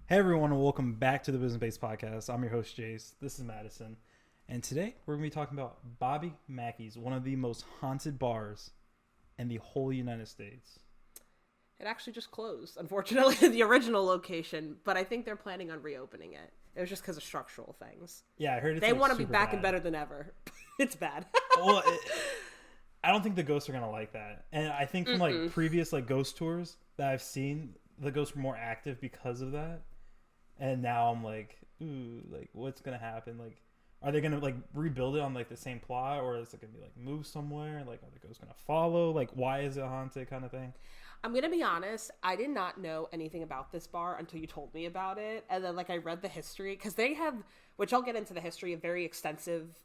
Hey everyone, and welcome back to the boosnbays podcast. I'm your host Jace. This is Madison, and today we're going to be talking about Bobby Mackey's, one of the most haunted bars in the whole United States. It actually just closed, unfortunately, the original location, but I think they're planning on reopening it. It was just because of structural things. Yeah, I heard they want to be back bad. and better than ever. It's bad. Well, I don't think the ghosts are going to like that, and I think from like previous like ghost tours that I've seen, the ghosts were more active because of that. And now I'm like, ooh, like what's gonna happen? Like, are they gonna like rebuild it on like the same plot, or is it gonna be like moved somewhere? Like, are the ghosts gonna follow? Like, why is it haunted? Kind of thing. I'm gonna be honest. I did not know anything about this bar until you told me about it, and then like I read the history because they have, which I'll get into the history, a very extensive,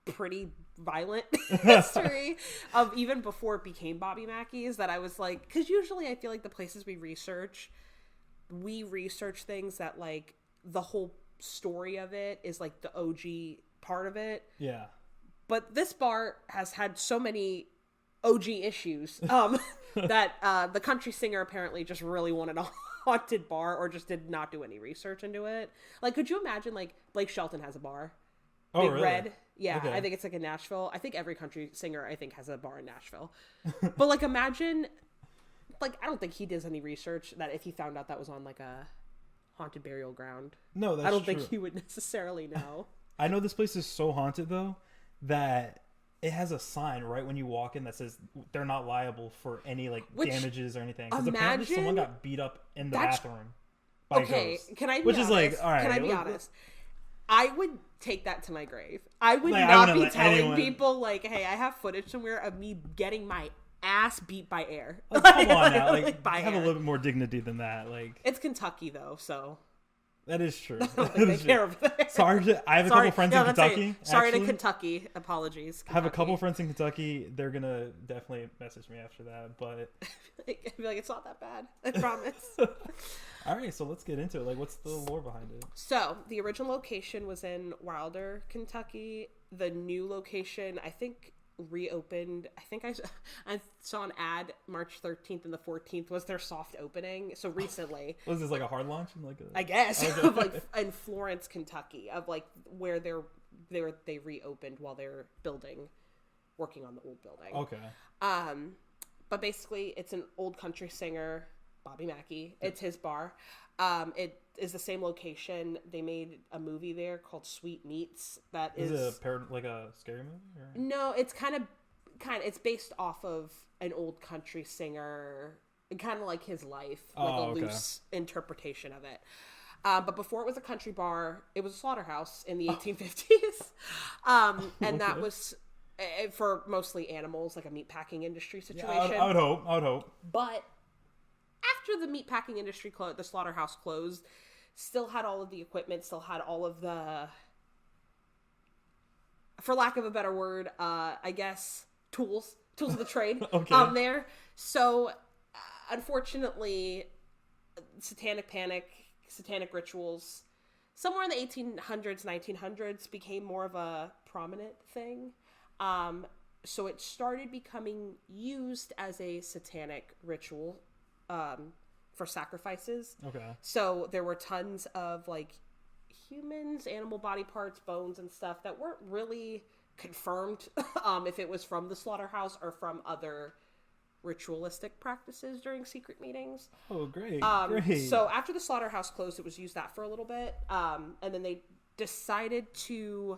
pretty violent history of even before it became Bobby Mackey's. That I was like, because usually I feel like the places we research things that like the whole story of it is like the OG part of it. Yeah. But this bar has had so many OG issues that the country singer apparently just really wanted a haunted bar or just did not do any research into it. Like, could you imagine like Blake Shelton has a bar? Oh, Big really? Red. Yeah, okay. I think it's like in Nashville. I think every country singer has a bar in Nashville. But like imagine, like, I don't think he does any research that if he found out that was on like a haunted burial ground. No, that's I don't true. think he would necessarily know. I know this place is so haunted though that it has a sign right when you walk in that says they're not liable for any like damages or anything. Because apparently someone got beat up in the bathroom by a ghost. Can I be Which honest? is like, all right. Can I be honest? I would take that to my grave. I would like, not be telling people like, hey, I have footage somewhere of me getting my ass beat by air. Like, come on now, like have air. a little bit more dignity than that. Like, it's Kentucky though, so that is true. I don't think they care over there. Sorry, I have a couple friends in Kentucky. Sorry to Kentucky. Apologies. I have a couple friends in Kentucky. They're gonna definitely message me after that, but I'd be like, it's not that bad. I promise. All right, so let's get into it. Like, what's the lore behind it? So the original location was in Wilder, Kentucky. The new location, I think, reopened. I think I saw an ad March 13th and the 14th was their soft opening. So recently. Was this like a hard launch? I guess. Okay. Of like in Florence, Kentucky, of like where they reopened while they're working on the old building. Okay. But basically it's an old country singer, Bobby Mackey. It's his bar. It is the same location. They made a movie there called Sweet Meats. That is it like a scary movie? Or? No, it's kind of it's based off of an old country singer, kind of like his life, like loose interpretation of it. But before it was a country bar, it was a slaughterhouse in the 1850s, and that was for mostly animals, like a meatpacking industry situation. Yeah, I would hope. But after the meatpacking industry the slaughterhouse closed, still had all of the equipment, still had all of the, for lack of a better word, I guess, tools of the trade there. So, unfortunately, satanic panic, satanic rituals, somewhere in the 1800s, 1900s, became more of a prominent thing. So it started becoming used as a satanic ritual for sacrifices. Okay. So there were tons of like humans, animal body parts, bones and stuff that weren't really confirmed if it was from the slaughterhouse or from other ritualistic practices during secret meetings. Oh, great. Great. So after the slaughterhouse closed, it was used that for a little bit. And then they decided to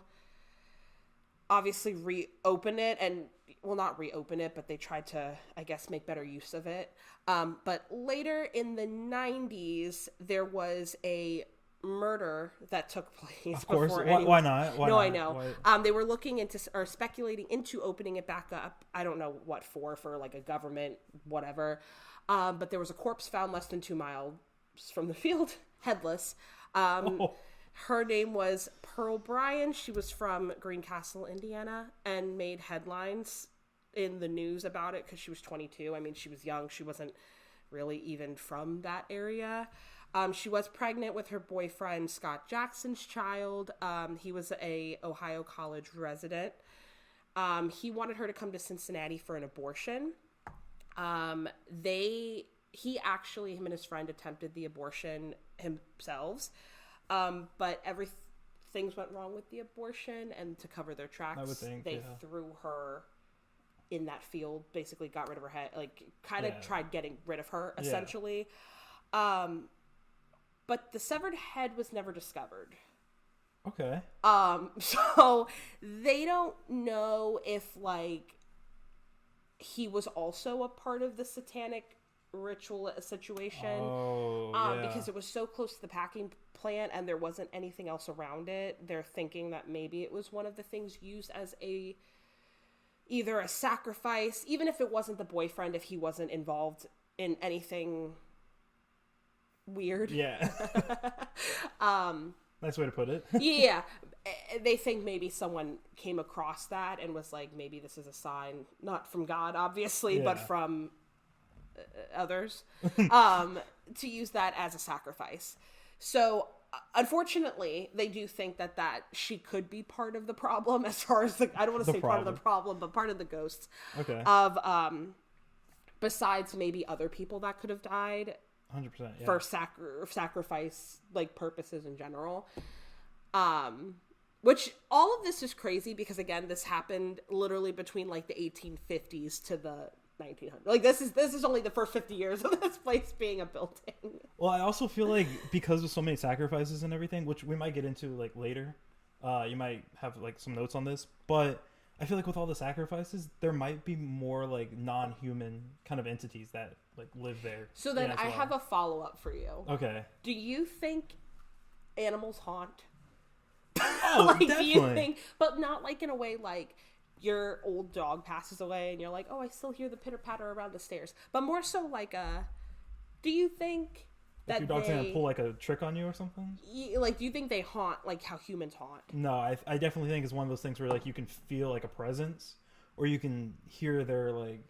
obviously reopen it, and well, not reopen it, but they tried to, I guess, make better use of it. But later in the 90s, there was a murder that took place. Of course. Why not? Why not? I know. They were looking into or speculating into opening it back up. I don't know what for like a government, whatever. But there was a corpse found less than 2 miles from the field, headless. Her name was Pearl Bryan. She was from Greencastle, Indiana, and made headlines in the news about it because she was 22. I mean, she was young. She wasn't really even from that area. She was pregnant with her boyfriend, Scott Jackson's child. He was a Ohio College resident. He wanted her to come to Cincinnati for an abortion. Him and his friend attempted the abortion themselves. But things went wrong with the abortion, and to cover their tracks, they threw her in that field, basically got rid of her head, like kind of tried getting rid of her, essentially. But the severed head was never discovered. Okay. So they don't know if, like, he was also a part of the satanic ritual situation. Because it was so close to the packing plant and there wasn't anything else around it. They're thinking that maybe it was one of the things used as either a sacrifice, even if it wasn't the boyfriend, if he wasn't involved in anything weird. Yeah. Nice way to put it. Yeah. They think maybe someone came across that and was like, maybe this is a sign, not from God, obviously, but from others, to use that as a sacrifice. So, unfortunately, they do think that she could be part of the problem, as far as I don't want to say part of the problem, but part of the ghosts. Okay. Of, besides maybe other people that could have died. 100%, yeah. For sacrifice, like, purposes in general. Which, all of this is crazy because, again, this happened literally between, like, the 1850s to the 1900s. Like, this is only the first 50 years of this place being a building. Well, I also feel like because of so many sacrifices and everything, which we might get into, like, later, you might have, like, some notes on this, but I feel like with all the sacrifices, there might be more, like, non-human kind of entities that, like, live there. So then I have a follow-up for you. Okay. Do you think animals haunt? Oh, like, definitely. Do you think, but not, like, in a way, like, your old dog passes away and you're like, oh, I still hear the pitter-patter around the stairs. But more so, like, do you think that your dog's gonna pull, like, a trick on you or something? Like, do you think they haunt, like, how humans haunt? No, I definitely think it's one of those things where, like, you can feel, like, a presence, or you can hear their, like,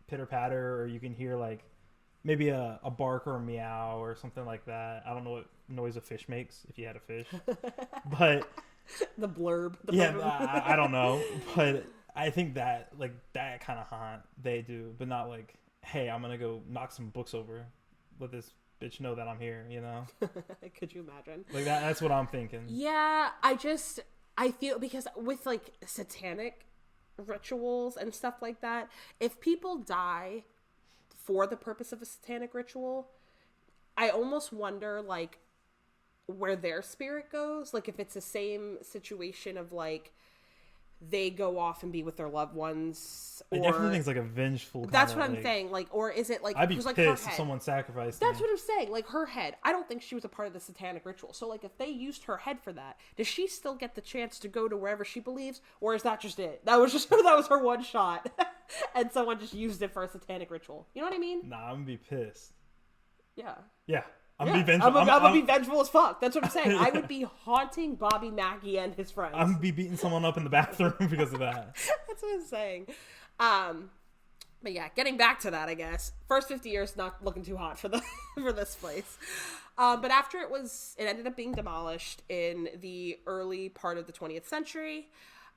pitter-patter, or you can hear, like, maybe a bark or a meow or something like that. I don't know what noise a fish makes, if you had a fish. But... the blurb. I don't know. But I think that, like, that kind of haunt they do. But not, like, hey, I'm going to go knock some books over. Let this bitch know that I'm here, you know? Could you imagine? Like, that's what I'm thinking. Yeah, I feel, because with, like, satanic rituals and stuff like that, if people die for the purpose of a satanic ritual, I almost wonder, like, where their spirit goes. Like, if it's the same situation of, like, they go off and be with their loved ones, or... I definitely think it's, like, a vengeful kind That's of, what I'm like... saying. Like, or is it, like... I'd be like, pissed if someone sacrificed That's me. what I'm saying. Like, her head. I don't think she was a part of the satanic ritual. So, like, if they used her head for that, does she still get the chance to go to wherever she believes? Or is that just it? That was her one shot. And someone just used it for a satanic ritual. You know what I mean? Nah, I'm gonna be pissed. Yeah. Yeah. I'm gonna be vengeful. I'm gonna be vengeful as fuck. That's what I'm saying. I would be haunting Bobby Mackey and his friends. I'm gonna be beating someone up in the bathroom because of that. That's what I'm saying. But yeah, getting back to that, I guess. First 50 years, not looking too hot for this place. But after it ended up being demolished in the early part of the 20th century.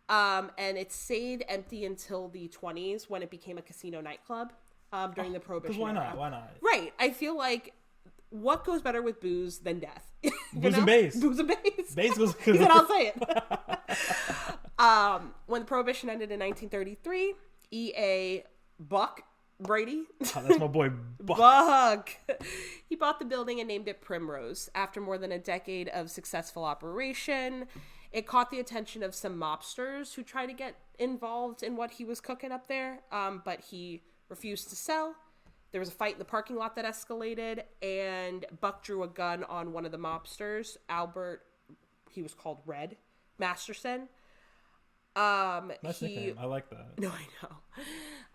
And it stayed empty until the 20s when it became a casino nightclub during the Prohibition why not? era. Why not? Right. I feel like, what goes better with booze than death? Booze and bass. Booze and bass. Bass goes... He said, I'll say it. When the Prohibition ended in 1933, E.A. Buck Brady. Oh, that's my boy Buck. He bought the building and named it Primrose. After more than a decade of successful operation, it caught the attention of some mobsters who tried to get involved in what he was cooking up there, but he refused to sell. There was a fight in the parking lot that escalated, and Buck drew a gun on one of the mobsters, Albert, he was called Red Masterson. Nice nickname. I like that. No, I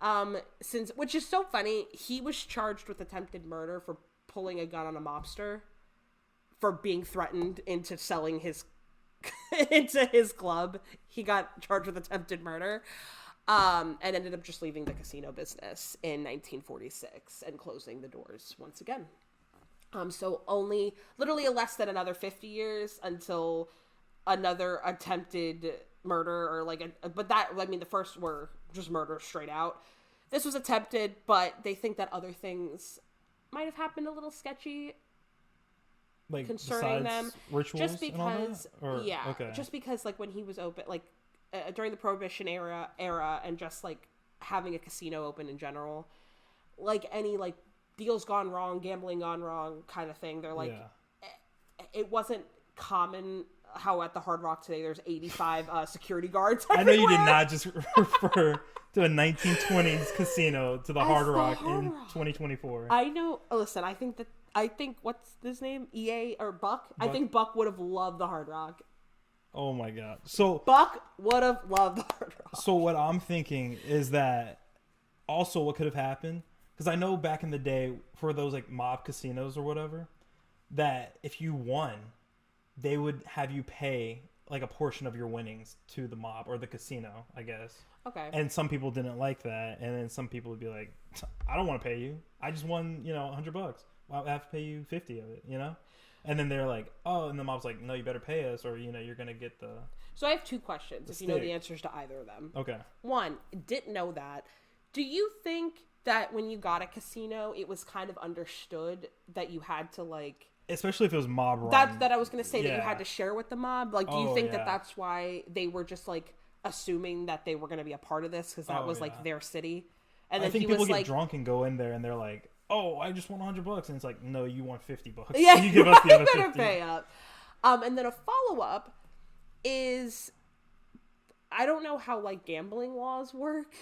know. Which is so funny, he was charged with attempted murder for pulling a gun on a mobster, for being threatened into selling his into his club. He got charged with attempted murder. And ended up just leaving the casino business in 1946 and closing the doors once again. So only literally less than another 50 years until another attempted murder, or the first were just murder straight out. This was attempted, but they think that other things might have happened a little sketchy like concerning them. Rituals Just because, and all that? Or, yeah, okay. just because like when he was open, like during the Prohibition era, and just like having a casino open in general, like any like deals gone wrong, gambling gone wrong kind of thing. They're like, it wasn't common how at the Hard Rock today there's 85 security guards everywhere. I know you did not just refer to a 1920s casino to the Hard Rock in 2024. I know. Listen, I think what's his name? EA or Buck? I think Buck would have loved the Hard Rock. Oh my god. So Buck would have loved the Hard Rock. So what I'm thinking is that also what could have happened, because I know back in the day for those like mob casinos or whatever, that if you won, they would have you pay like a portion of your winnings to the mob or the casino, I guess. Okay. And some people didn't like that, and then some people would be like, I don't want to pay you. I just won, $100. Well, I have to pay you 50 of it, And then they're like, oh, and the mob's like, no, you better pay us, or you're gonna get the. So I have two questions. If you know the answers to either of them. Okay. One, didn't know that. Do you think that when you got a casino, it was kind of understood that you had to like? Especially if it was mob run. That I was gonna say that you had to share with the mob. Like, do you think that that's why they were just like assuming that they were gonna be a part of this because that was like their city? And then I think people get drunk and go in there and they're like, oh, I just won $100, and it's like, no, you want $50. Yeah, you give us the other 50. Pay up. And then a follow up is, I don't know how like gambling laws work.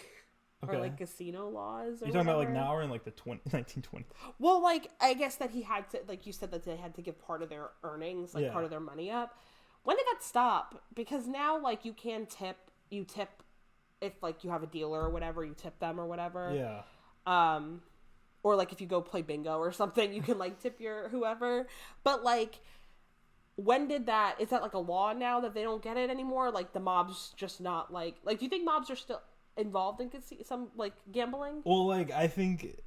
Okay. Or like casino laws. Or You're talking about like now or in like the 1920s? Well, like I guess that he had to, like you said, that they had to give part of their earnings, like part of their money up. When did that stop? Because now like you can tip if like you have a dealer or whatever, you tip them or whatever. Yeah. Or like if you go play bingo or something, you can like tip your whoever. But like, when did that? Is that like a law now that they don't get it anymore? Like the mob's just not like do you think mobs are still involved in some like gambling? Well, like I think,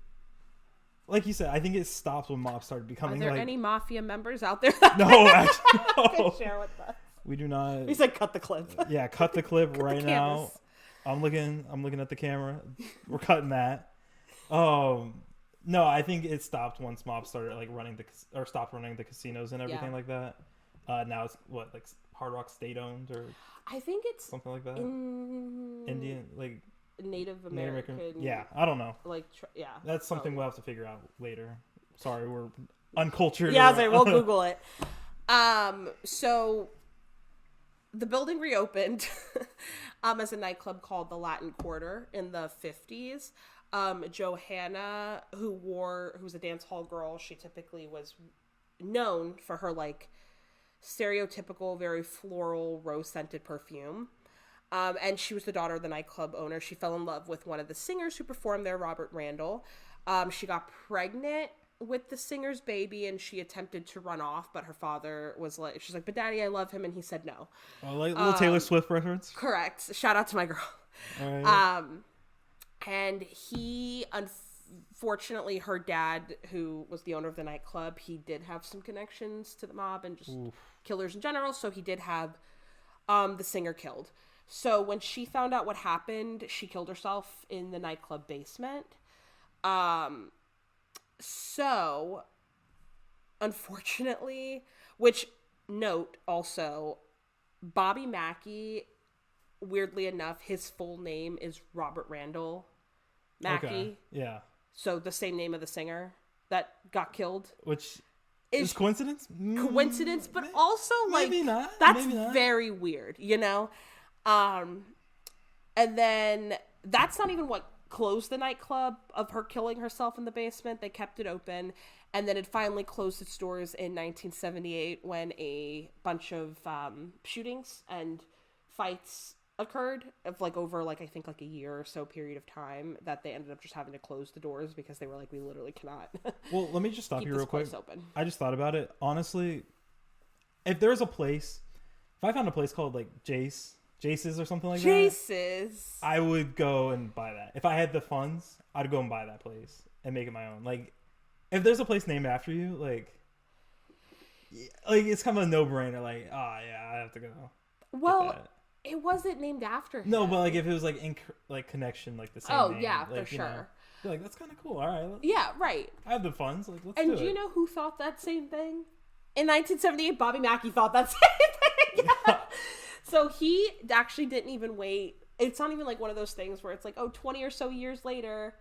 like you said, I think it stops when mobs started becoming. Are there like... any mafia members out there? No, actually, no. Share with us. We do not. He said, "Cut the clip." Yeah, cut the clip right now. I'm looking at the camera. We're cutting that. No, I think it stopped once mobs started like stopped running the casinos and everything like that. Now it's like Hard Rock state owned or. I think it's something like that. Indian, like Native American. Yeah, I don't know. Like, that's something we'll have to figure out later. Sorry, we're uncultured. Yeah, we'll Google it. So the building reopened as a nightclub called the Latin Quarter in the 50s. Johanna, who was a dance hall girl, she typically was known for her like stereotypical, very floral, rose-scented perfume. And she was the daughter of the nightclub owner. She fell in love with one of the singers who performed there, Robert Randall. She got pregnant with the singer's baby, and she attempted to run off, but her father was like, she's like, but daddy, I love him, and he said no. Oh, like a little Taylor Swift reference? Correct. Shout out to my girl. All right. And he, unfortunately, her dad, who was the owner of the nightclub, he did have some connections to the mob and just killers in general. So he did have the singer killed. So when she found out what happened, she killed herself in the nightclub basement. So, unfortunately, which, note also, Bobby Mackey, weirdly enough, his full name is Robert Randall Mackey. Okay. Yeah. So the same name of the singer that got killed. Which is coincidence? Coincidence, but also like maybe not. That's maybe not. Very weird, And then that's not even what closed the nightclub of her killing herself in the basement. They kept it open, and then it finally closed its doors in 1978 when a bunch of shootings and fights occurred of like over like I think like a year or so period of time that they ended up just having to close the doors because they were like, we literally cannot. Well, let me just stop you real quick. Open. I just thought about it. Honestly, if there's a place, if I found a place called like Jace's or something like Jace's, that, I would go and buy that. If I had the funds, I'd go and buy that place and make it my own. Like, if there's a place named after you, like it's kind of a no-brainer. Like, yeah, I have to go. Well, it wasn't named after him. No, but like if it was like in like connection, like the same name. Yeah, like, for sure. You're like, that's kind of cool. All right. Yeah, right. I have the funds. Like, let's and do do you know who thought that same thing? In 1978, Bobby Mackey thought that same thing. Yeah. So he actually didn't even wait. It's not even like one of those things where it's like, 20 or so years later,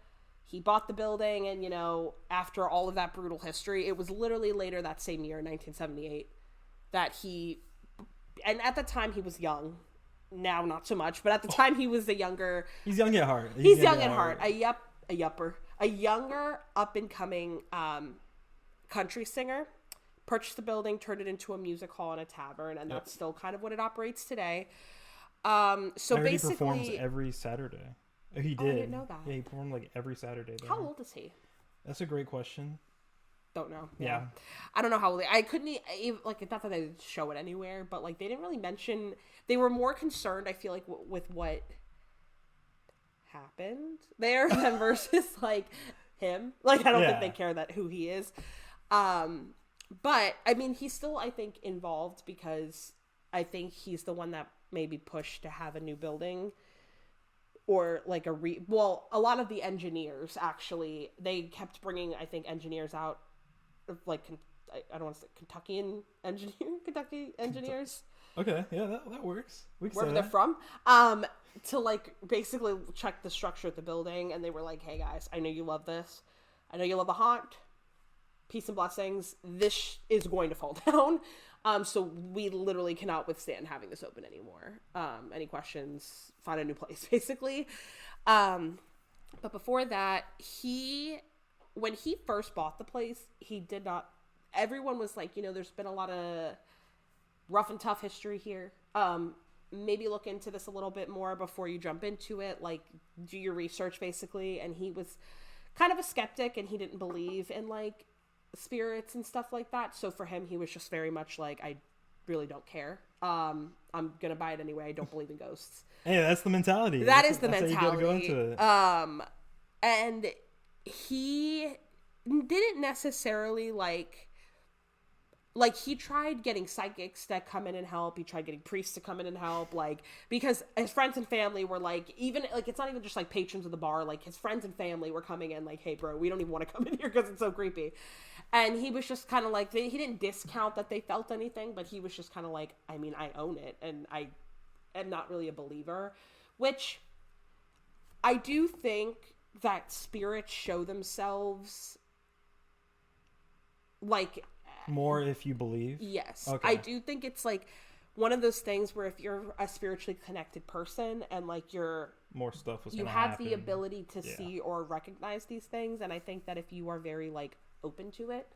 he bought the building, and, after all of that brutal history, it was literally later that same year, 1978, that and at the time he was young. Now, not so much, but at the time he was the younger... He's young at heart. He's young at heart. A younger, up-and-coming country singer. Purchased the building, turned it into a music hall and a tavern, and that's still kind of what it operates today. So I heard basically... he performs every Saturday. He did. I didn't know that. Yeah, he performed like every Saturday there. How old is he? That's a great question. Don't know. Yeah. I don't know how old I couldn't even, like, not that they didn't show it anywhere, but like they didn't really mention, they were more concerned, I feel like, with what happened there than versus like him. Like, I don't think they care that who he is. But I mean, he's still, I think, involved because I think he's the one that maybe pushed to have a new building. Or like a lot of the engineers, actually, they kept bringing, I think, engineers out, like, I don't want to say Kentucky engineers. Okay, yeah, that works. Wherever they're from, to like basically check the structure of the building, and they were like, "Hey guys, I know you love this. I know you love the haunt. Peace and blessings. This is going to fall down. So we literally cannot withstand having this open anymore. Any questions? Find a new place, basically." But before that, when he first bought the place, he did not. Everyone was like, there's been a lot of rough and tough history here. Maybe look into this a little bit more before you jump into it. Like, do your research, basically. And he was kind of a skeptic, and he didn't believe in like spirits and stuff like that. So for him, he was just very much like, I really don't care. I'm gonna buy it anyway. I don't believe in ghosts. Hey, that's the mentality. That's the mentality. How you gotta go into it. And he didn't necessarily like he tried getting psychics to come in and help. He tried getting priests to come in and help, like, because his friends and family were like, even like, it's not even just like patrons of the bar, like his friends and family were coming in like, "Hey bro, we don't even want to come in here because it's so creepy." And he was just kind of like, he didn't discount that they felt anything, but he was just kind of like, I mean, I own it, and I am not really a believer, which I do think that spirits show themselves like more if you believe. Yes. Okay. I do think it's like one of those things where if you're a spiritually connected person and like more stuff was you gonna have happen. the ability to see or recognize these things, and I think that if you are very like open to it,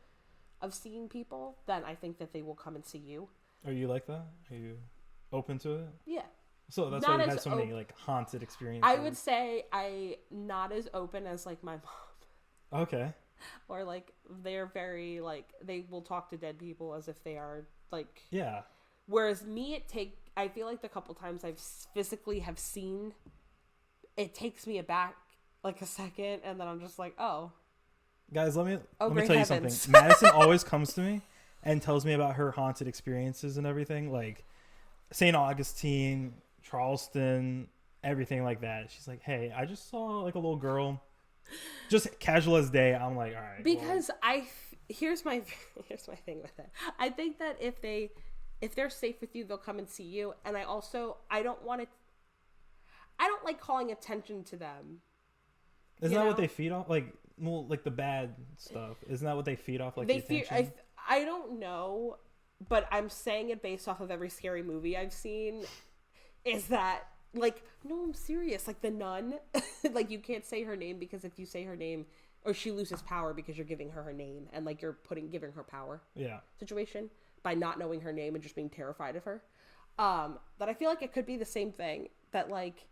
of seeing people, then I think that they will come and see you. Are you like that? Are you open to it? Yeah. So that's why you had so many like haunted experiences. I would say I not as open as like my mom. Okay. Or like they're very like they will talk to dead people as if they are like yeah. Whereas me, I feel like the couple times I've physically have seen, it takes me aback like a second, and then I'm just like, oh. Guys, let me tell heavens. you something. Madison always comes to me and tells me about her haunted experiences and everything, like St. Augustine, Charleston, everything like that. She's like, "Hey, I just saw like a little girl, just casual as day." I'm like, all right. Because here's my thing with it. I think that if they're safe with you, they'll come and see you. And I don't like calling attention to them. Isn't that what they feed off? Like, well, like the bad stuff. Isn't that what they feed off? Like they feed. I don't know, but I'm saying it based off of every scary movie I've seen. Is that like, no, I'm serious. Like the nun, like you can't say her name because if you say her name, or she loses power because you're giving her name, and like you're giving her power. Yeah. Situation by not knowing her name and just being terrified of her. That I feel like it could be the same thing. That like,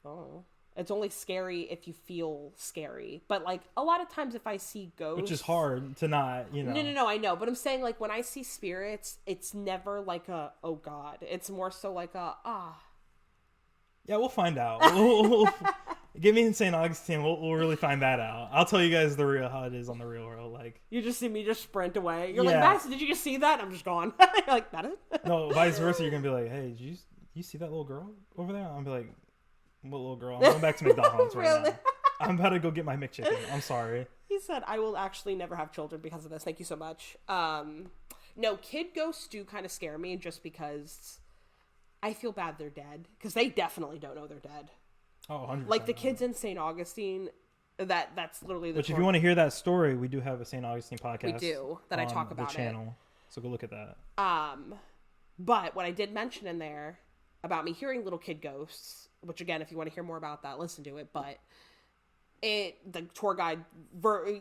oh. It's only scary if you feel scary. But, like, a lot of times if I see ghosts... Which is hard to not, No, I know. But I'm saying, like, when I see spirits, it's never like a, oh, God. It's more so like a, ah. Yeah, we'll find out. Get me in St. Augustine. We'll really find that out. I'll tell you guys how it is on the real world. Like, you just see me just sprint away. You're like, Madison, did you just see that? I'm just gone. You're like, Madison? No, vice versa. You're going to be like, hey, did you see that little girl over there? I'll be like... What little girl? I'm going back to McDonald's right now. I'm about to go get my McChicken. I'm sorry. He said, I will actually never have children because of this. Thank you so much. No, kid ghosts do kind of scare me just because I feel bad they're dead. Because they definitely don't know they're dead. Oh, 100%. Like the kids in St. Augustine, that's literally the Which, if you want to hear that story, we do have a St. Augustine podcast. We do, that I talk about the channel. So go look at that. But what I did mention in there about me hearing little kid ghosts, which again, if you want to hear more about that, listen to it. But the tour guide,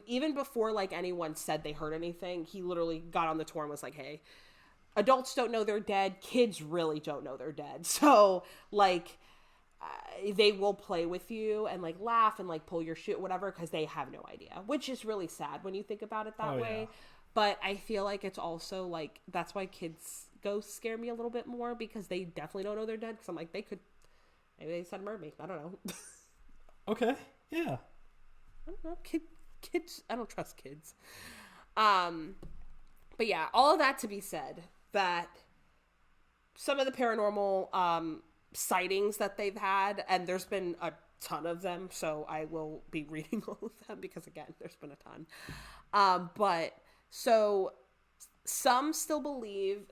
even before like anyone said they heard anything, he literally got on the tour and was like, hey, adults don't know they're dead. Kids really don't know they're dead. So like, they will play with you and like laugh and like pull your shoe, whatever, because they have no idea, which is really sad when you think about it that way. Yeah. But I feel like it's also like, that's why kids ghosts scare me a little bit more, because they definitely don't know they're dead. Because I'm like, maybe they said murder me. I don't know. Okay. Yeah. I don't know. Kids. I don't trust kids. But yeah, all of that to be said, that some of the paranormal sightings that they've had, and there's been a ton of them, so I will be reading all of them because again, there's been a ton. But so some believe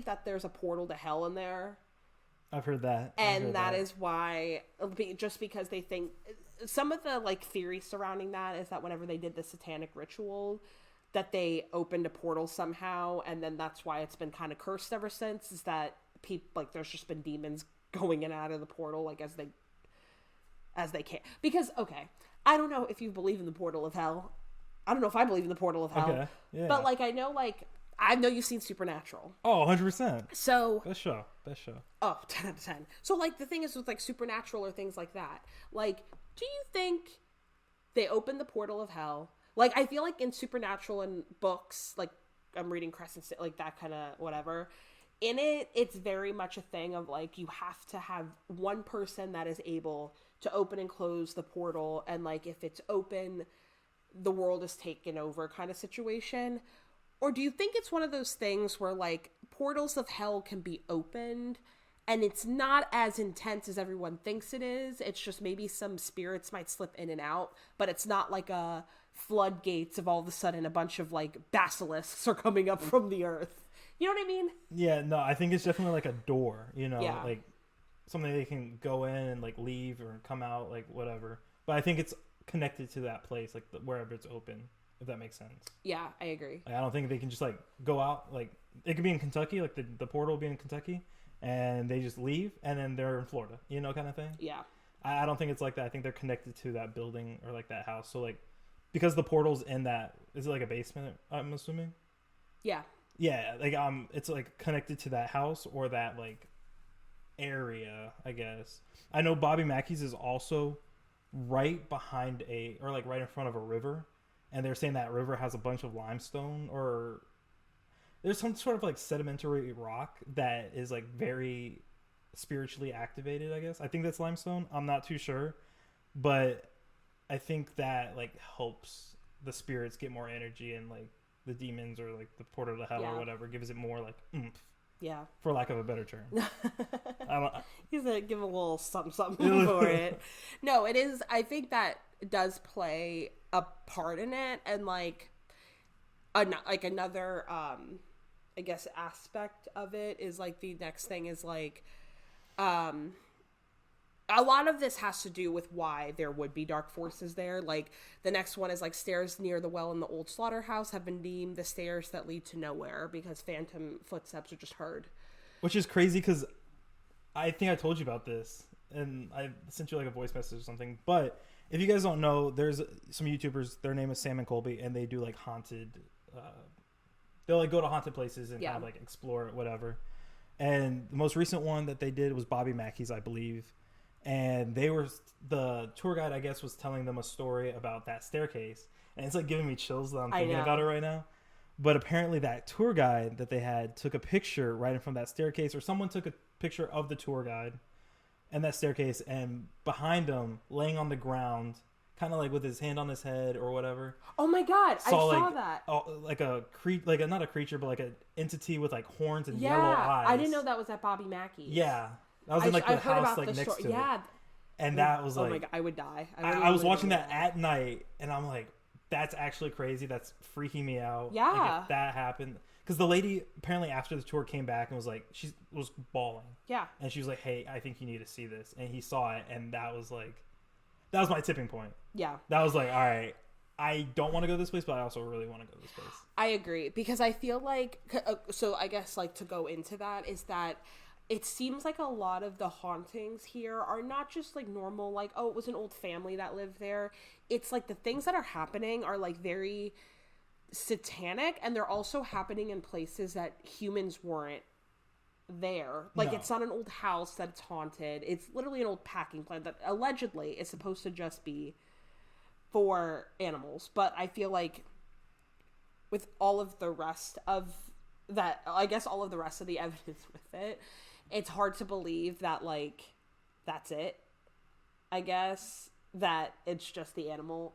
that there's a portal to hell in there. I've heard that. And that is why, just because they think, some of the like theory surrounding that is that whenever they did the satanic ritual, that they opened a portal somehow, and then that's why it's been kind of cursed ever since, is that people, like, there's just been demons going in and out of the portal, like, as they can. Because, okay, I don't know if you believe in the portal of hell. I don't know if I believe in the portal of hell. Okay, yeah. But, like, I know you've seen Supernatural. Oh, 100%. So. Best show. Oh, 10 out of 10. So, like, the thing is with, like, Supernatural or things like that, like, do you think they opened the portal of hell? Like, I feel like in Supernatural and books, like, I'm reading Crescent, like, that kind of whatever. In it, it's very much a thing of, like, you have to have one person that is able to open and close the portal. And, like, if it's open, the world is taken over kind of situation. Or do you think it's one of those things where, like, portals of hell can be opened and it's not as intense as everyone thinks it is? It's just maybe some spirits might slip in and out, but it's not like a floodgates of all of a sudden a bunch of, like, basilisks are coming up from the earth. You know what I mean? Yeah, no, I think it's definitely like a door, you know, like something they can go in and, like, leave or come out, like, whatever. But I think it's connected to that place, like, wherever it's open, if that makes sense. Yeah, I agree. Like, I don't think they can just, like, go out, like, it could be in Kentucky, like, the portal will be in Kentucky, and they just leave, and then they're in Florida, you know, kind of thing? Yeah. I don't think it's like that. I think they're connected to that building or, like, that house. So, like, because the portal's in that, is it like a basement, I'm assuming? Yeah. Yeah, like, it's, like, connected to that house or that, like, area, I guess. I know Bobby Mackey's is also right behind right in front of a river, and they're saying that river has a bunch of limestone, or there's some sort of, like, sedimentary rock that is, like, very spiritually activated, I guess. I think that's limestone. I'm not too sure, but I think that, like, helps the spirits get more energy, and, like, the demons or, like, the portal to hell or whatever gives it more, like, oomph. Yeah. For lack of a better term. He's gonna give a little something for it. No, it is. I think that does play a part in it, and, like, another, I guess, aspect of it is, like, the next thing is, like, a lot of this has to do with why there would be dark forces there. Like, the next one is, like, stairs near the well in the old slaughterhouse have been deemed the stairs that lead to nowhere because phantom footsteps are just heard. Which is crazy because I think I told you about this, and I sent you, like, a voice message or something. But if you guys don't know, there's some YouTubers, their name is Sam and Colby, and they do, like, haunted, they'll, like, go to haunted places and kind of, like, explore it, whatever. And the most recent one that they did was Bobby Mackey's, I believe. And the tour guide, I guess, was telling them a story about that staircase. And it's, like, giving me chills that I'm thinking about it right now. But apparently that tour guide that they had took a picture right in front of that staircase, or someone took a picture of the tour guide and that staircase, and behind him, laying on the ground, kind of like with his hand on his head or whatever. Oh my God, I saw that. Like not a creature, but like an entity with, like, horns and yellow eyes. I didn't know that was at Bobby Mackey's. Yeah. That was in, like, the house, like, next to it. Yeah. And that was like, oh my God, I would die. I was watching that at night, and I'm like, that's actually crazy. That's freaking me out. Yeah. Like, if that happened. Because the lady, apparently after the tour, came back and was like, she was bawling. Yeah. And she was like, hey, I think you need to see this. And he saw it, and that was my tipping point. Yeah. That was like, all right, I don't want to go to this place, but I also really want to go to this place. I agree. Because I feel like, so I guess like to go into that is that it seems like a lot of the hauntings here are not just like normal, like, oh, it was an old family that lived there. It's like the things that are happening are like very satanic, and they're also happening in places that humans weren't there. Like, no. It's not an old house that's haunted. It's literally an old packing plant that allegedly is supposed to just be for animals. But I feel like with all of the rest of that, I guess all of the rest of the evidence with it, it's hard to believe that, like, that's it. I guess that it's just the animal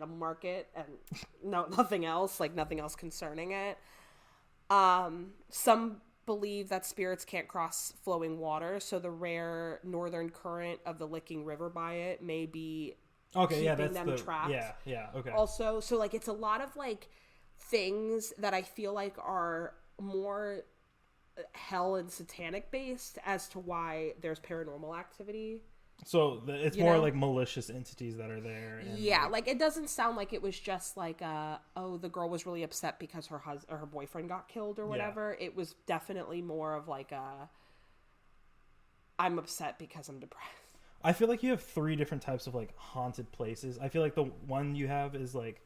market and nothing else, like nothing else concerning it. Some believe that spirits can't cross flowing water, so the rare northern current of the Licking River by it may be keeping them trapped. Yeah, okay. Also, so like it's a lot of like things that I feel like are more hell and satanic based as to why there's paranormal activity. So it's more like malicious entities that are there. And yeah, like it doesn't sound like it was just like the girl was really upset because her husband or her boyfriend got killed or whatever. Yeah. It was definitely more of like I'm upset because I'm depressed. I feel like you have 3 different types of like haunted places. I feel like the one you have is like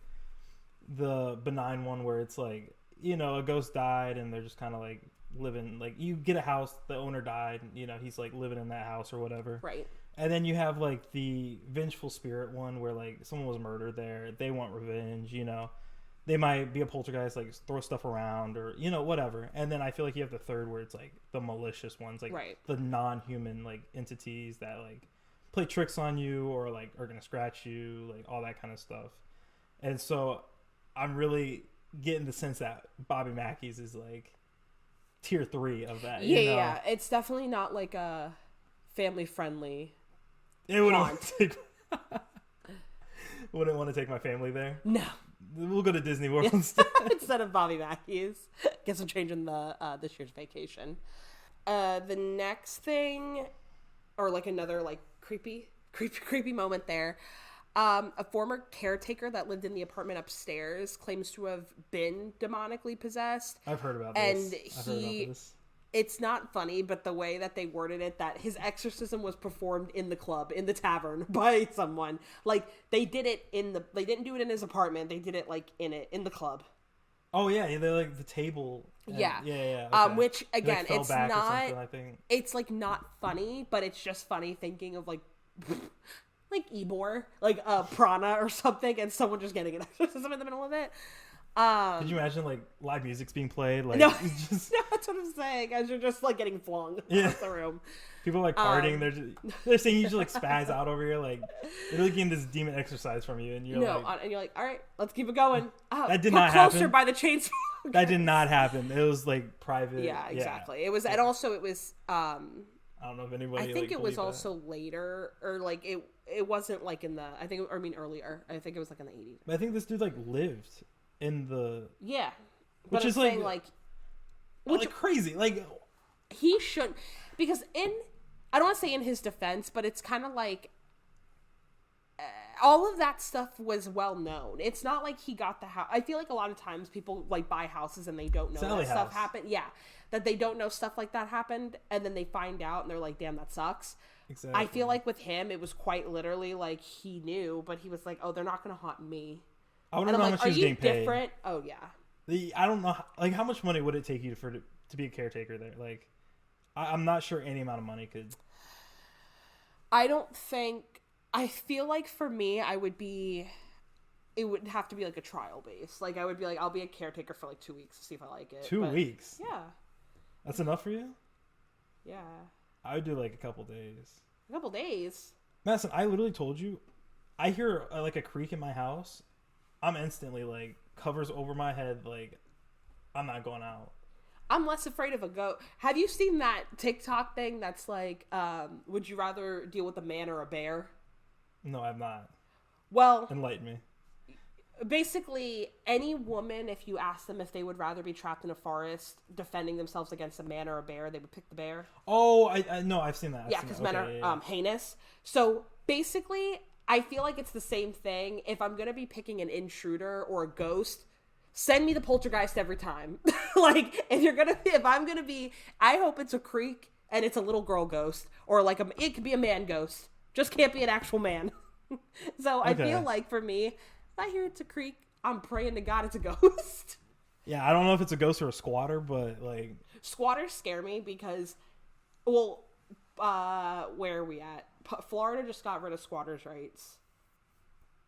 the benign one where it's like, you know, a ghost died and they're just kind of like living, like you get a house, the owner died, you know, he's like living in that house or whatever. Right. And then you have like the vengeful spirit one where like someone was murdered there, they want revenge, you know, they might be a poltergeist, like throw stuff around or, you know, whatever. And then I feel like you have the third where it's like the malicious ones, like the non-human like entities that like play tricks on you or like are gonna scratch you, like all that kind of stuff. And so I'm really getting the sense that Bobby Mackey's is like tier 3 of that. Yeah, you know? Yeah. It's definitely not like a family friendly. It wouldn't want to take my family there. No. We'll go to Disney World instead of Bobby Mackey's. Guess I'm changing the this year's vacation. The next thing, or like another like creepy moment there. A former caretaker that lived in the apartment upstairs claims to have been demonically possessed. I've heard about this. And it's not funny, but the way that they worded it, that his exorcism was performed in the club, in the tavern, by someone. Like, they didn't do it in his apartment. They did it, like, in the club. Oh, yeah. They like the table. Yeah. Okay. Which, again, like it's not, I think. It's, like, not funny, but it's just funny thinking of, like, like Ybor, like Prana or something, and someone just getting an exorcism in the middle of it. Could you imagine like live music's being played? Like, no, just... no, that's what I'm saying. As you're just like getting flung across the room. People like partying. They're saying you should like spaz out over here. Like they're really getting this demon exercise from you, and you're like, all right, let's keep it going. That did not happen. Closer by the chain smoke. That did not happen. It was like private. Yeah, exactly. It was, and also it was. I don't know if anybody. I think it was also later, or like it wasn't like in the. Earlier. I think it was like in the 80s. But I think this dude like lived in the. Yeah, which is like crazy. Like he should, because I don't want to say in his defense, but it's kind of like all of that stuff was well known. It's not like he got the house. I feel like a lot of times people like buy houses and they don't know that stuff happened. Yeah, that they don't know stuff like that happened, and then they find out and they're like, "Damn, that sucks." Exactly. I feel like with him, it was quite literally like he knew, but he was like, "Oh, they're not going to haunt me." I want to know how much he was getting paid. Different? Oh yeah. I don't know. Like, how much money would it take you to be a caretaker there? Like, I'm not sure any amount of money could. I feel like for me, it would have to be like a trial base. Like, I would be like, I'll be a caretaker for like 2 weeks to see if I like it. 2 weeks? Yeah. That's enough for you? Yeah. I would do like a couple days. A couple days? Madison, I literally told you, I hear like a creak in my house. I'm instantly like covers over my head. Like, I'm not going out. I'm less afraid of a ghost. Have you seen that TikTok thing that's like, would you rather deal with a man or a bear? No, I'm not. Well, enlighten me. Basically, any woman, if you ask them if they would rather be trapped in a forest defending themselves against a man or a bear, they would pick the bear. Oh, I know, I've seen that. Yeah, because men are heinous. So basically, I feel like it's the same thing. If I'm gonna be picking an intruder or a ghost, send me the poltergeist every time. Like, if I'm gonna be, I hope it's a creek and it's a little girl ghost, or like it could be a man ghost. Just can't be an actual man. So I feel like for me, if I hear it's a creek, I'm praying to God it's a ghost. Yeah, I don't know if it's a ghost or a squatter, but like squatters scare me because, well, where are we at? Florida just got rid of squatters' rights.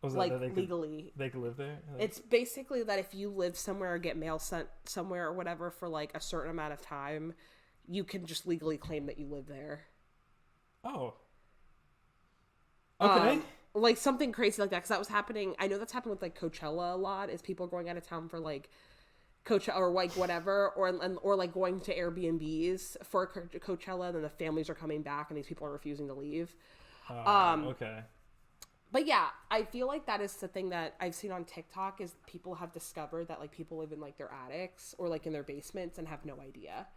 Was that like that legally, they could live there. It's basically that if you live somewhere or get mail sent somewhere or whatever for like a certain amount of time, you can just legally claim that you live there. Oh. Okay. Like something crazy like that, because that was happening. I know that's happened with like Coachella a lot. Is people going out of town for like Coachella or like whatever, or like going to Airbnbs for Coachella, and then the families are coming back and these people are refusing to leave. Okay. But yeah, I feel like that is the thing that I've seen on TikTok is people have discovered that like people live in like their attics or like in their basements and have no idea.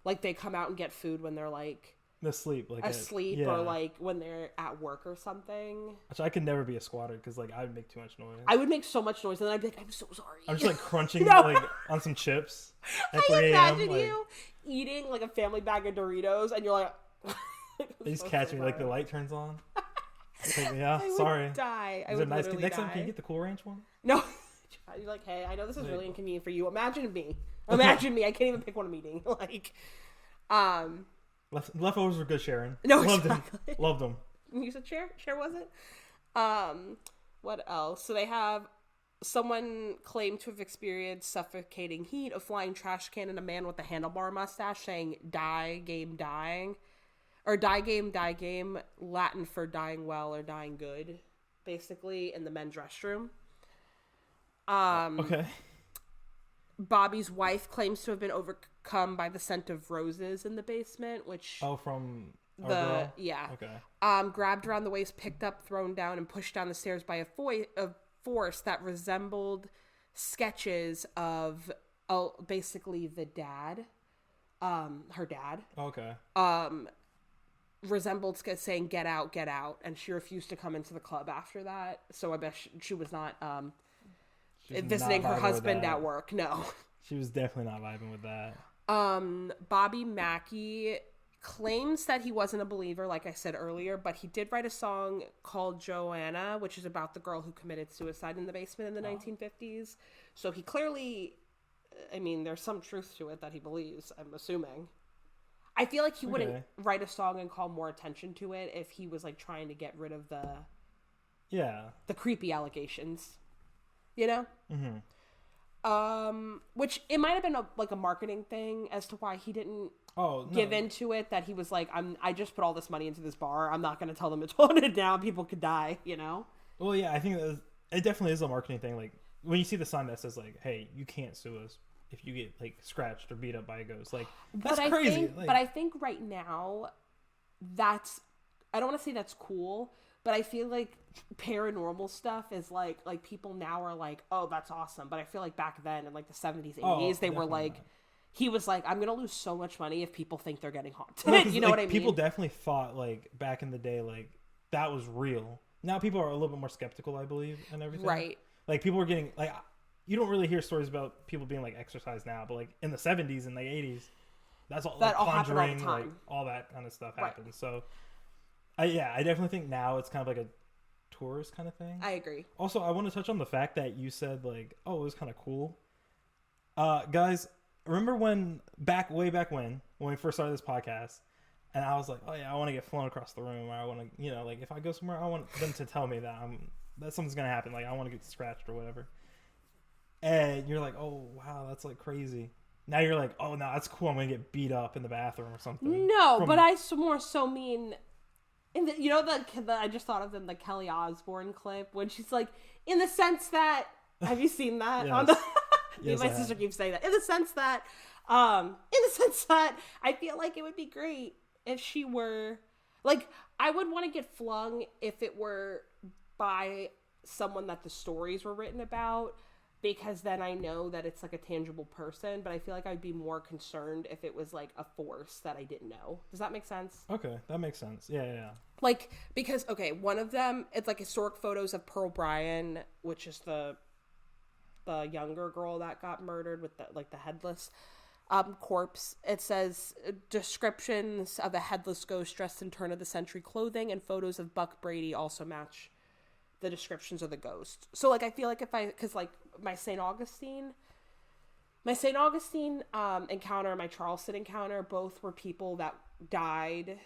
Like they come out and get food when they're like asleep, or like when they're at work or something. Which I could never be a squatter because like I would make too much noise. I would make so much noise and then I'd be like, I'm so sorry. I'm just like crunching like on some chips. At 3 a.m. imagine you eating like a family bag of Doritos and you're like, they just catch me like the light turns on. Like, yeah, I sorry. Would die. I Is would it nice? Next die. time, can you get the Cool Ranch one? No. You're like, hey, I know this is really inconvenient for you. Imagine me. Imagine me. I can't even pick one I'm eating. Like, leftovers were good, Sharon. No, Loved them. You said Cher? Cher was it? What else? So they have someone claimed to have experienced suffocating heat, a flying trash can, and a man with a handlebar mustache saying "die game dying," or "die game," Latin for dying well or dying good, basically in the men's restroom. Okay. Bobby's wife claims to have been overcome by the scent of roses in the basement, which from our girl? Okay. Grabbed around the waist, picked up, thrown down, and pushed down the stairs by a force that resembled sketches of basically the dad, her dad. Okay. Resembled saying "get out, get out," and she refused to come into the club after that. So I bet she was not visiting her husband at work. No, she was definitely not vibing with that. Bobby Mackey claims that he wasn't a believer, like I said earlier, but he did write a song called Joanna, which is about the girl who committed suicide in the basement in the 1950s. So he clearly, I mean, there's some truth to it that he believes, I'm assuming. I feel like he wouldn't write a song and call more attention to it if he was like trying to get rid of the creepy allegations, you know? Mm-hmm. Which it might have been a marketing thing as to why he didn't give into it, that he was like, I just put all this money into this bar, I'm not going to tell them it's haunted now, people could die, you know? Well, yeah, I think it definitely is a marketing thing. Like when you see the sign that says like, hey, you can't sue us if you get like scratched or beat up by a ghost, like that's crazy. But I think right now I don't want to say that's cool, but I feel like paranormal stuff is like people now are like, oh, that's awesome. But I feel like back then in like the 70s, 80s, they were like, he was like, I'm gonna lose so much money if people think they're getting haunted. No, you know what I mean? People definitely thought like back in the day like that was real. Now people are a little bit more skeptical, I believe, and everything. Right. Like people were getting like, you don't really hear stories about people being like exorcised now, but like in the 70s and the 80s, that's all that like, all conjuring, all like all that kind of stuff happened. Right. So, I definitely think now it's kind of like a tourist kind of thing. I agree. Also, I want to touch on the fact that you said like, oh, it was kind of cool. Guys, remember way back when we first started this podcast, and I was like, oh yeah, I want to get flown across the room, or I want to, like if I go somewhere, I want them to tell me that something's gonna happen, like I want to get scratched or whatever. And you're like, oh wow, that's like crazy. Now you're like, oh no, that's cool. I'm gonna get beat up in the bathroom or something. No, but I more so mean, I just thought of the Kelly Osbourne clip when she's like, in the sense that, have you seen that? Yes. On the yes, my sister keeps saying that. In the sense that, In the sense that I feel like it would be great if she were, like, I would want to get flung if it were by someone that the stories were written about, because then I know that it's like a tangible person, but I feel like I'd be more concerned if it was like a force that I didn't know. Does that make sense? Okay, that makes sense. Yeah. Like, because, okay, one of them, it's like historic photos of Pearl Bryan, which is the younger girl that got murdered with the, like, the headless corpse. It says descriptions of a headless ghost dressed in turn of the century clothing, and photos of Buck Brady also match the descriptions of the ghost. So, like, I feel like because, like, my St. Augustine encounter, my Charleston encounter, both were people that died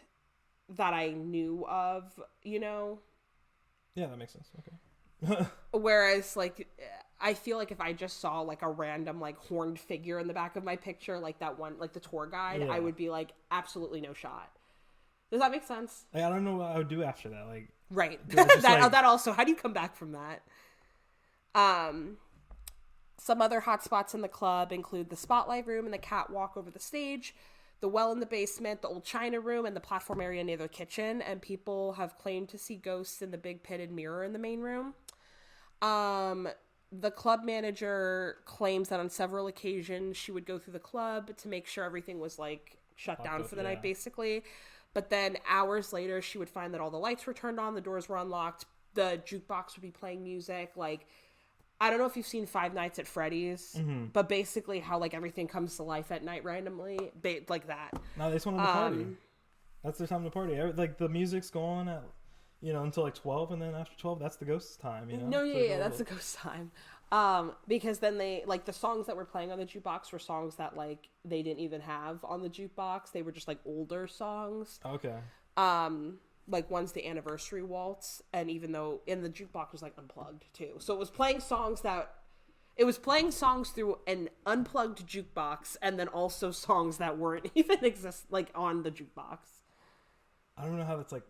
that I knew of, you know? Yeah, that makes sense. Okay. Whereas, like, I feel like if I just saw, like, a random, like, horned figure in the back of my picture, like that one, like the tour guide, I would be like, absolutely no shot. Does that make sense? Like, I don't know what I would do after that. Like, right. Like... that also, how do you come back from that? Some other hot spots in the club include the spotlight room and the catwalk over the stage, the well in the basement, the old china room, and the platform area near the kitchen. And people have claimed to see ghosts in the big pitted mirror in the main room. The club manager claims that on several occasions she would go through the club to make sure everything was, like, shut down for the night, basically. But then hours later, she would find that all the lights were turned on, the doors were unlocked, the jukebox would be playing music. Like, I don't know if you've seen Five Nights at Freddy's, but basically how, like, everything comes to life at night randomly, like that. No, they just want to party. That's their time to party. Like, the music's going at, you know, until like 12, and then after 12, that's the ghost time, you know? No, yeah, that's the ghost time. Because then they, like, the songs that were playing on the jukebox were songs that, like, they didn't even have on the jukebox. They were just, like, older songs. Okay. Like, one's the Anniversary Waltz, and even though in the jukebox was, like, unplugged too. So it was playing songs through an unplugged jukebox, and then also songs that weren't even like on the jukebox. I don't know how that's like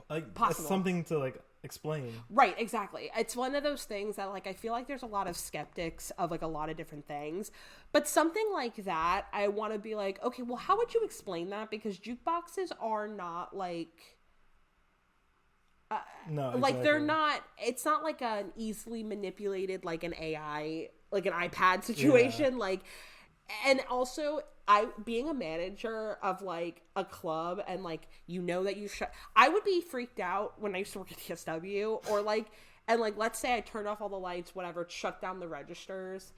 possible. That's something to, like, explain. Right, exactly. It's one of those things that, like, I feel like there's a lot of skeptics of, like, a lot of different things, but something like that, I want to be like, okay, well, how would you explain that? Because jukeboxes are not, like, no, exactly. Like, they're not, it's not like an easily manipulated, like, an AI, like an iPad situation. Like, and also, being a manager of, like, a club, and, like, you know that I would be freaked out when I used to work at TSW, or, like, and, like, let's say I turned off all the lights, whatever, shut down the registers,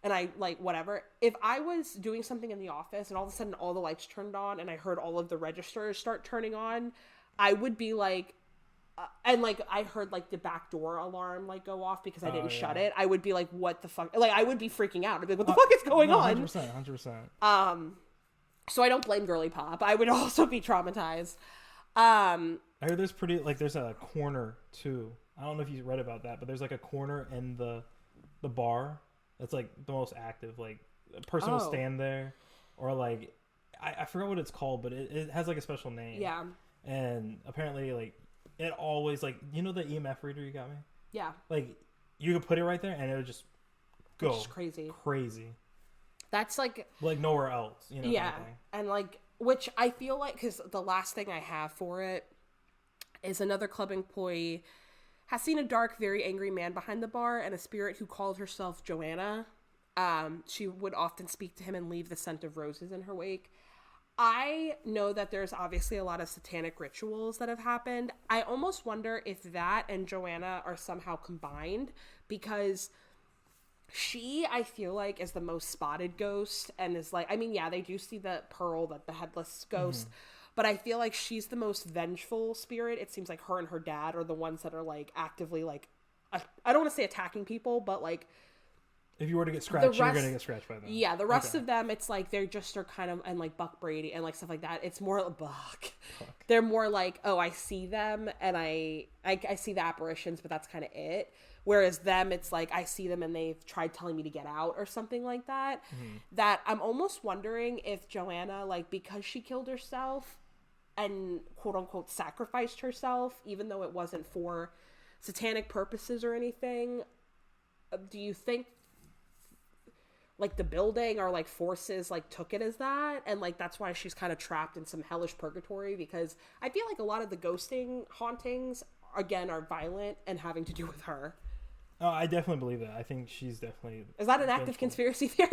and I, like, whatever. If I was doing something in the office and all of a sudden all the lights turned on and I heard all of the registers start turning on, I would be like, and, like, I heard, like, the back door alarm, like, go off because I didn't shut it. I would be like, what the fuck? Like, I would be freaking out. I'd be like, what the fuck is going on? 100%. So I don't blame Girly Pop. I would also be traumatized. I heard there's a corner, too. I don't know if you read about that, but there's, like, a corner in the bar that's, like, the most active. Like, a person will stand there, or, like, I forgot what it's called, but it has, like, a special name. Yeah. And apparently, like, it always, like, you know the EMF reader you got me? Yeah. Like, you could put it right there and it would just go. It's crazy. That's, like nowhere else, you know? Yeah. And, like, which I feel like, because the last thing I have for it is another club employee has seen a dark, very angry man behind the bar and a spirit who called herself Joanna. She would often speak to him and leave the scent of roses in her wake. I know that there's obviously a lot of satanic rituals that have happened. I almost wonder if that and Joanna are somehow combined, because she, I feel like, is the most spotted ghost, and is like, I mean, yeah, they do see the Pearl, the headless ghost, but I feel like she's the most vengeful spirit. It seems like her and her dad are the ones that are, like, actively, like, I don't want to say attacking people, but, like, if you were to get scratched, you're going to get scratched by them. Yeah, the rest of them, it's like they just are kind of, and, like, Buck Brady and, like, stuff like that. It's more like, Buck. They're more like, oh, I see them and I see the apparitions, but that's kind of it. Whereas them, it's like, I see them and they've tried telling me to get out or something like that. That I'm almost wondering if Joanna, like, because she killed herself and, quote unquote, sacrificed herself, even though it wasn't for satanic purposes or anything, do you think, like the building or like forces like took it as that, and like that's why she's kind of trapped in some hellish purgatory, because I feel like a lot of the ghosting hauntings again are violent and having to do with her. Oh, I definitely believe that. I think she's definitely... Is that an active conspiracy theory?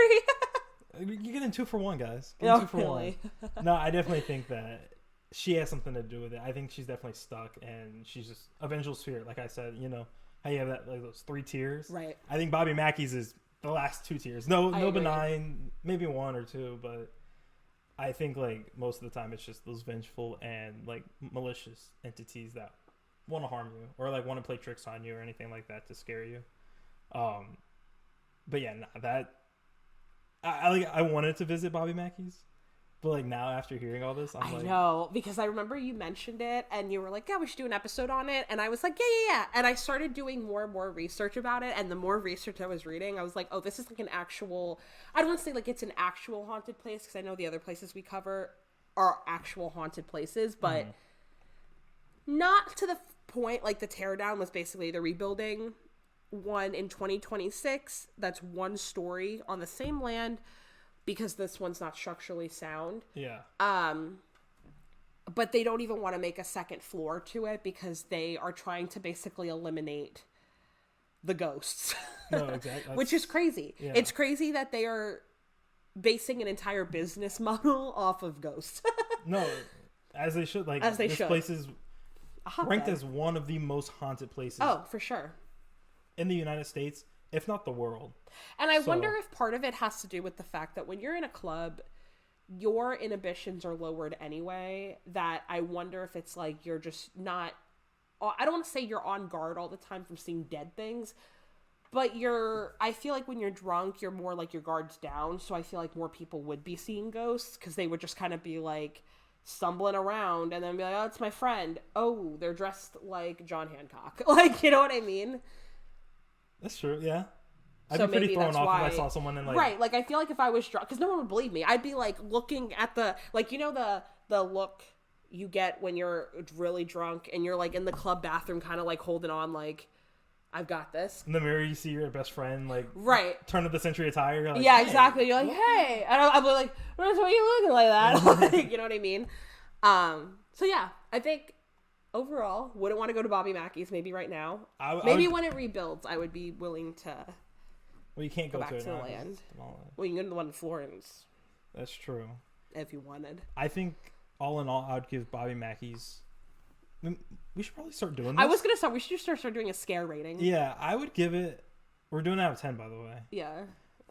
You're getting 2 for 1, guys. No, 2 for really. 1. No, I definitely think that she has something to do with it. I think she's definitely stuck, and she's just a vengeful spirit. Like I said, you know how you have that, like those 3 tiers. Right. I think Bobby Mackey's is the last 2 tiers. No agree. benign, maybe 1 or 2, but I think like most of the time it's just those vengeful and like malicious entities that want to harm you or like want to play tricks on you or anything like that to scare you. But yeah, that I wanted to visit Bobby Mackey's, but like now after hearing all this, I know, because I remember you mentioned it and you were like, yeah, we should do an episode on it, and I was like, yeah, and I started doing more and more research about it, and the more research I was reading, I was like, oh, this is like an actual, I don't want to say like it's an actual haunted place, because I know the other places we cover are actual haunted places, but not to the point. Like the teardown was basically the rebuilding one in 2026 that's 1 story on the same land, because this one's not structurally sound. Yeah. But they don't even want to make a second floor to it because they are trying to basically eliminate the ghosts. No, exactly. Which is crazy. Yeah. It's crazy that they are basing an entire business model off of ghosts. No, as they should. Like, as they this should. place is ranked as one of the most haunted places. Oh, for sure. In the United States, if not the world. And I wonder if part of it has to do with the fact that when you're in a club, your inhibitions are lowered anyway, that I wonder if it's like you're just not, I don't want to say you're on guard all the time from seeing dead things, but I feel like when you're drunk, you're more like your guard's down, so I feel like more people would be seeing ghosts, because they would just kind of be like stumbling around and then be like, oh, it's my friend. Oh, they're dressed like John Hancock. Like, you know what I mean? That's true, yeah. I'd So be pretty maybe thrown that's off why, if I saw someone in like... Right, like I feel like if I was drunk, because no one would believe me, I'd be like looking at the, like, you know the look you get when you're really drunk and you're like in the club bathroom kind of like holding on like, I've got this. In the mirror, you see your best friend, like, right, turn of the century attire. You're like, yeah, hey. exactly. You're like, hey, and I'm like, why are you looking like that? Like, you know what I mean? So yeah, I think overall, wouldn't want to go to Bobby Mackey's maybe right now. Maybe when it rebuilds, I would be willing to. Well, you can't go back to the now, land. Well, you can go to the one in Florence. That's true. If you wanted. I think all in all, I would give Bobby Mackey's. We should probably start doing this. I was gonna start. We should start doing a scare rating. Yeah, I would give it. We're doing it out of 10, by the way. Yeah.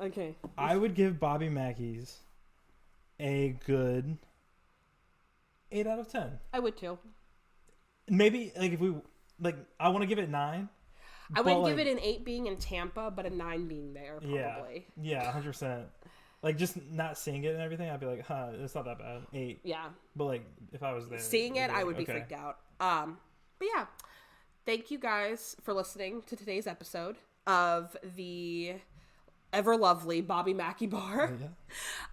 Okay. I would give Bobby Mackey's a good 8 out of 10. I would too. Maybe like if we like, I want to give it 9. I would give it an 8 being in Tampa, but a 9 being there. Probably. Yeah, 100%. Like, just not seeing it and everything, I'd be like, it's not that bad. 8. Yeah. But like, if I was there, seeing it, I would be freaked out. But yeah, thank you guys for listening to today's episode of the ever lovely Bobby Mackey Bar.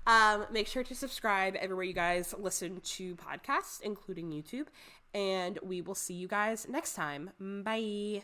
Yeah. Make sure to subscribe everywhere you guys listen to podcasts, including YouTube, and we will see you guys next time. Bye.